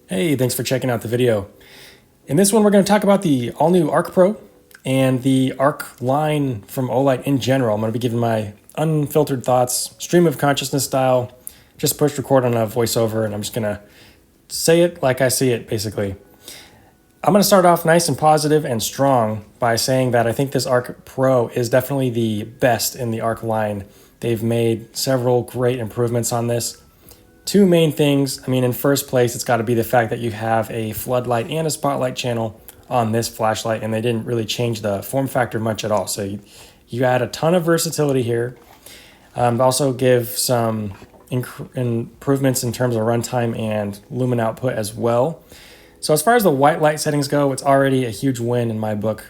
Hey, thanks for checking out the video. In this one, we're going to talk about the all-new ArkPro and the Ark line from Olight in general. I'm going to be giving my unfiltered thoughts, stream of consciousness style, just push record on a voiceover, and I'm just going to say it like I see it, basically. I'm going to start off nice and positive and strong by saying that I think this ArkPro is definitely the best in the Ark line. They've made several great improvements on this. Two main things. In first place, it's got to be the fact that you have a floodlight and a spotlight channel on this flashlight, and they didn't really change the form factor much at all. So you add a ton of versatility here. Also give some improvements in terms of runtime and lumen output as well. So as far as the white light settings go, it's already a huge win in my book.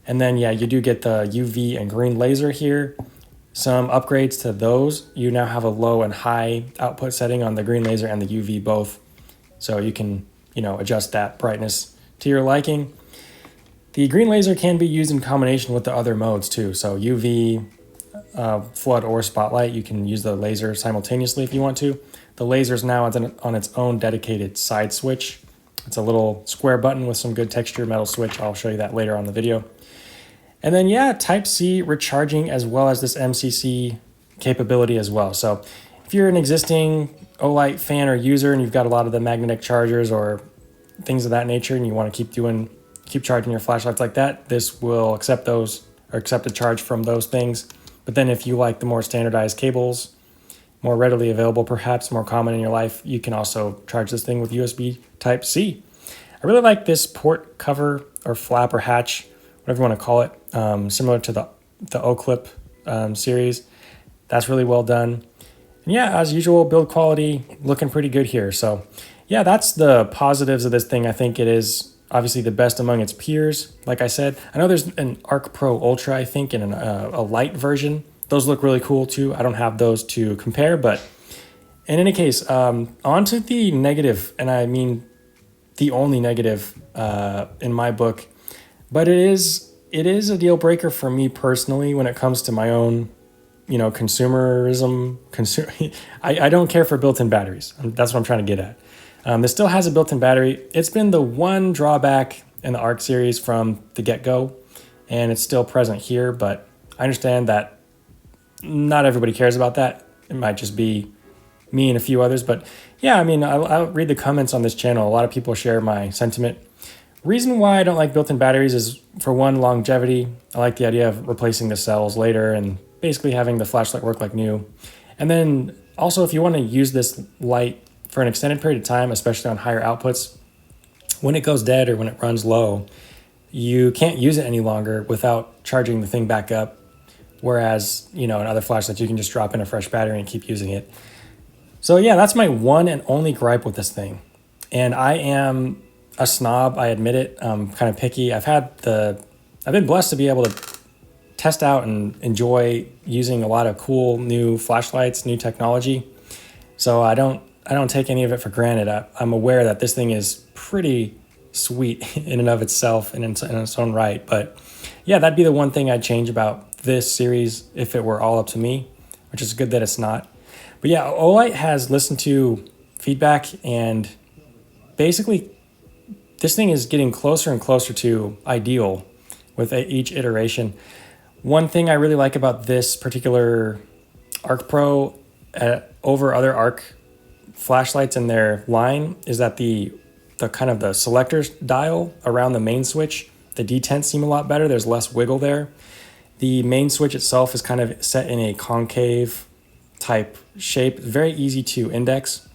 And then, yeah, you do get the UV and green laser here. Some upgrades to those. You now have a low and high output setting on the green laser and the UV both. So you can, adjust that brightness to your liking. The green laser can be used in combination with the other modes too. So UV, flood, or spotlight, you can use the laser simultaneously if you want to. The laser is now on its own dedicated side switch. It's a little square button with some good texture metal switch. I'll show you that later on the video. And then, yeah, Type-C recharging as well as this MCC capability as well. So if you're an existing Olight fan or user and you've got a lot of the magnetic chargers or things of that nature and you want to keep charging your flashlights like that, this will accept those or accept a charge from those things. But then if you like the more standardized cables, more readily available, perhaps more common in your life, you can also charge this thing with USB Type-C. I really like this port cover or flap or hatch, whatever you want to call it, similar to the O-clip series. That's really well done. And yeah, as usual, build quality looking pretty good here. So yeah, that's the positives of this thing. I think it is obviously the best among its peers. Like I said, I know there's an ArkPro Ultra, I think, and a Lite version. Those look really cool too. I don't have those to compare, but in any case, on to the negative, and I mean the only negative in my book. But it is a deal breaker for me personally when it comes to my own, consumerism. I don't care for built-in batteries. That's what I'm trying to get at. This still has a built-in battery. It's been the one drawback in the Ark series from the get-go, and it's still present here. But I understand that not everybody cares about that. It might just be me and a few others. But yeah, I'll read the comments on this channel. A lot of people share my sentiment. Reason why I don't like built-in batteries is, for one, longevity. I like the idea of replacing the cells later and basically having the flashlight work like new. And then also, if you want to use this light for an extended period of time, especially on higher outputs, when it goes dead or when it runs low, you can't use it any longer without charging the thing back up. Whereas, in other flashlights, you can just drop in a fresh battery and keep using it. So yeah, that's my one and only gripe with this thing. And I am a snob, I admit it. I'm kind of picky. I've been blessed to be able to test out and enjoy using a lot of cool new flashlights, new technology. So I don't take any of it for granted. I'm aware that this thing is pretty sweet in and of itself and in its own right. But yeah, that'd be the one thing I'd change about this series if it were all up to me, which is good that it's not. But yeah, Olight has listened to feedback, and basically this thing is getting closer and closer to ideal with each iteration. One thing I really like about this particular ArkPro over other Ark flashlights in their line is that the kind of the selector dial around the main switch, the detents seem a lot better. There's less wiggle there. The main switch itself is kind of set in a concave type shape, very easy to index.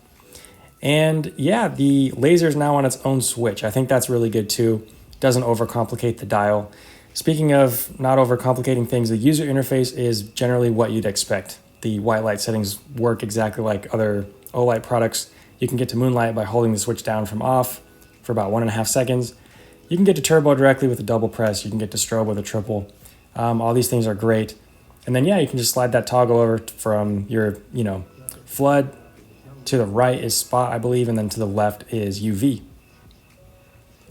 And yeah, the laser is now on its own switch. I think that's really good too. Doesn't overcomplicate the dial. Speaking of not overcomplicating things, the user interface is generally what you'd expect. The white light settings work exactly like other Olight products. You can get to moonlight by holding the switch down from off for about 1.5 seconds. You can get to turbo directly with a double press. You can get to strobe with a triple. All these things are great. And then, yeah, you can just slide that toggle over from your, flood. To the right is spot, I believe, and then to the left is UV.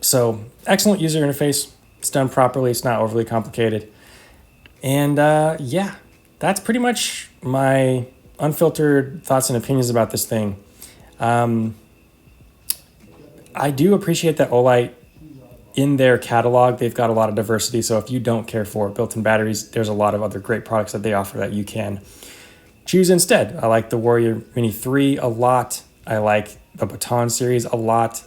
So excellent user interface. It's done properly. It's not overly complicated. And yeah, that's pretty much my unfiltered thoughts and opinions about this thing. I do appreciate that Olight, in their catalog, they've got a lot of diversity. So if you don't care for built-in batteries, there's a lot of other great products that they offer that you can choose instead. I like the Warrior Mini 3 a lot. I like the Baton series a lot.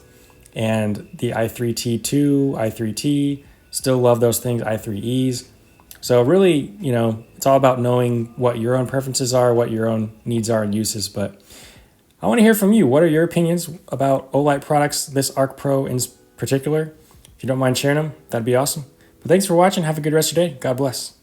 And the i3T2, i3T, still love those things, i3Es. So really, it's all about knowing what your own preferences are, what your own needs are and uses. But I want to hear from you. What are your opinions about Olight products, this ArkPro in particular? If you don't mind sharing them, that'd be awesome. But thanks for watching. Have a good rest of your day. God bless.